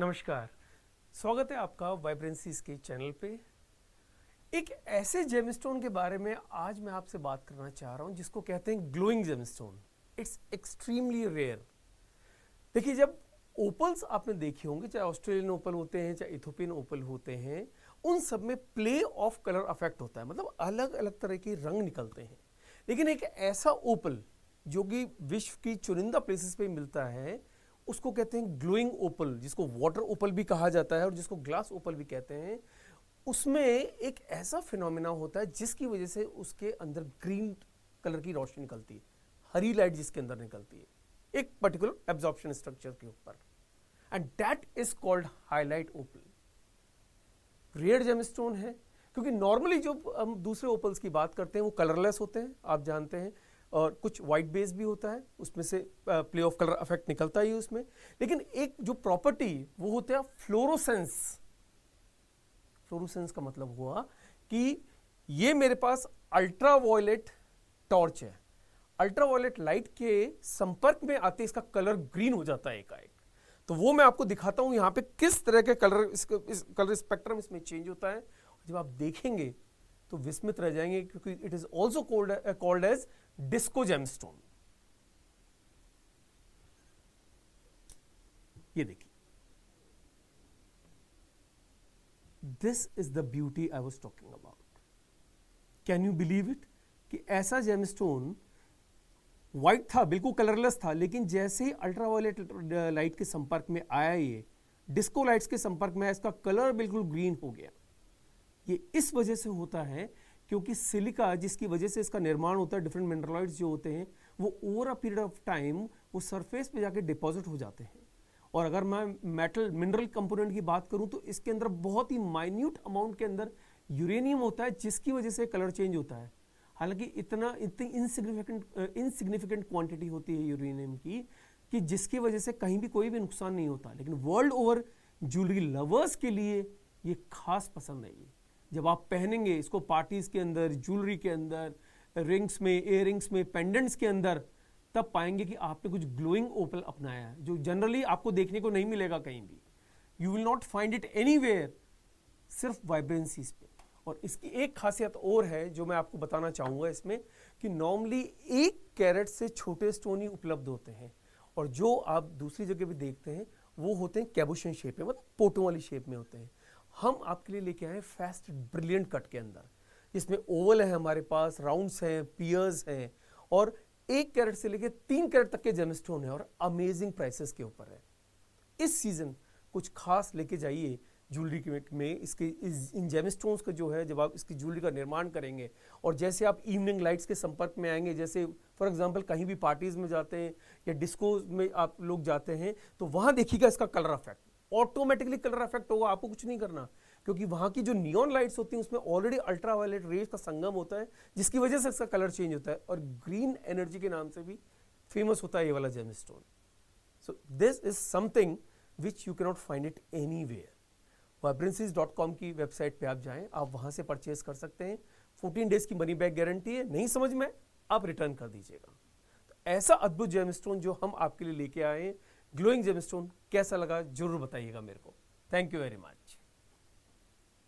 नमस्कार, स्वागत है आपका वाइब्रेंसीज के चैनल पे। एक ऐसे जेमस्टोन के बारे में आज मैं आपसे बात करना चाह रहा हूं जिसको कहते हैं glowing gemstone. It's extremely rare. देखिए, जब ओपल्स आपने देखे होंगे, चाहे ऑस्ट्रेलियन ओपल होते हैं चाहे इथोपियन ओपल होते हैं, उन सब में प्ले ऑफ कलर अफेक्ट होता है, मतलब अलग अलग तरह के रंग निकलते हैं। लेकिन एक ऐसा ओपल जो कि विश्व की चुनिंदा प्लेसेस पे मिलता है, उसको कहते हैं ग्लोइंग ओपल, जिसको वाटर ओपल भी कहा जाता है और जिसको ग्लास ओपल भी कहते हैं। उसमें एक ऐसा फिनोमेना होता है जिसकी वजह से उसके अंदर ग्रीन कलर की रोशनी निकलती है, हरी लाइट जिसके अंदर निकलती है एक पर्टिकुलर एब्जॉर्प्शन स्ट्रक्चर के ऊपर, and that is called highlight opal. Rare gemstone है क्योंकि नॉर्मली जो हम दूसरे ओपल्स की बात करते हैं वो कलरलेस होते हैं, आप जानते हैं, और कुछ वाइट बेस भी होता है, उसमें से प्ले ऑफ कलर इफेक्ट निकलता ही उसमें। लेकिन एक जो प्रॉपर्टी वो होता है फ्लोरोसेंस। फ्लोरोसेंस का मतलब हुआ कि ये मेरे पास अल्ट्रावायलेट टॉर्च है, अल्ट्रावायलेट लाइट के संपर्क में आते इसका कलर ग्रीन हो जाता है एकाएक। तो वो मैं आपको दिखाता हूं यहां पे किस तरह के कलर, इस कलर स्पेक्ट्रम इसमें चेंज होता है। जब आप देखेंगे तो विस्मित रह जाएंगे क्योंकि it is also called as disco gemstone. ये देखिए, this is the beauty I was talking about. Can you believe it कि ऐसा जेमस्टोन व्हाइट था, बिल्कुल कलरलेस था, लेकिन जैसे ही अल्ट्रावायलेट लाइट के संपर्क में आया, ये डिस्को लाइट्स के संपर्क में आया, इसका कलर बिल्कुल ग्रीन हो गया। ये इस वजह से होता है क्योंकि सिलिका, जिसकी वजह से इसका निर्माण होता है, डिफरेंट मिनरलॉइड्स जो होते हैं, वो over a period of time वो सरफेस पे जाके डिपॉजिट हो जाते हैं। और अगर मैं मेटल मिनरल कंपोनेंट की बात करूं तो इसके अंदर बहुत ही माइन्यूट अमाउंट के अंदर यूरेनियम होता है, जिसकी वजह से कलर चेंज होता है। हालांकि इतनी इनसिग्निफिकेंट क्वांटिटी होती है यूरेनियम की कि जिसकी वजह से कहीं भी कोई भी नुकसान नहीं होता। लेकिन वर्ल्ड ओवर ज्वेलरी लवर्स के लिए ये खास पसंद है। ये जब आप पहनेंगे इसको पार्टीज के अंदर, ज्वेलरी के अंदर, रिंग्स में, इयर रिंग्स में, पेंडेंट्स के अंदर, तब पाएंगे कि आपने कुछ ग्लोइंग ओपल अपनाया है जो जनरली आपको देखने को नहीं मिलेगा कहीं भी। You will not find it anywhere, सिर्फ वाइब्रेंसीज पे। और इसकी एक खासियत और है जो मैं आपको बताना चाहूंगा इसमें, कि नॉर्मली 1 कैरेट से छोटे स्टोन ही उपलब्ध होते हैं, और जो आप दूसरी जगह भी देखते हैं वो होते हैं कैबोशन शेप में, मतलब पोटों वाली शेप में होते हैं। हम आपके लिए लेके आए फास्ट ब्रिलियंट कट के अंदर, जिसमें ओवल है हमारे पास, राउंड्स हैं, पियर्स हैं, और 1 कैरेट से लेके 3 कैरेट तक के जेमस्टोन है, और अमेजिंग प्राइसेस के ऊपर है। इस सीजन कुछ खास लेके जाइए ज्वेलरी में। इसके इन जेमस्टोन्स का जो है, जब आप इसकी ज्वेलरी का निर्माण करेंगे और जैसे आप इवनिंग लाइट्स के संपर्क में आएंगे, जैसे फॉर एग्जांपल कहीं भी पार्टीज में जाते हैं या डिस्को में आप लोग जाते हैं, तो वहां देखिएगा इसका colour effect, automatically colour effect होगा, आपको कुछ नहीं करना, क्योंकि वहां की जो नियॉन लाइट्स होती हैं उसमें ऑलरेडी अल्ट्रावायलेट रेज का संगम होता है, जिसकी वजह से इसका कलर चेंज होता है, और ग्रीन एनर्जी के नाम से भी फेमस होता है ये वाला gemstone. So this is something which you can not find it anywhere. vibrancies.com की वेबसाइट पे आप जाएं, आप वहां से परचेज कर सकते हैं। 14 डेज की मनी बैक गारंटी है, नहीं समझ में आप रिटर्न कर दीजिएगा। तो ऐसा अद्भुत जेमस्टोन जो हम आपके लिए लेके आए, ग्लोइंग जेमस्टोन, कैसा लगा जरूर बताइएगा मेरे को। Thank you very much.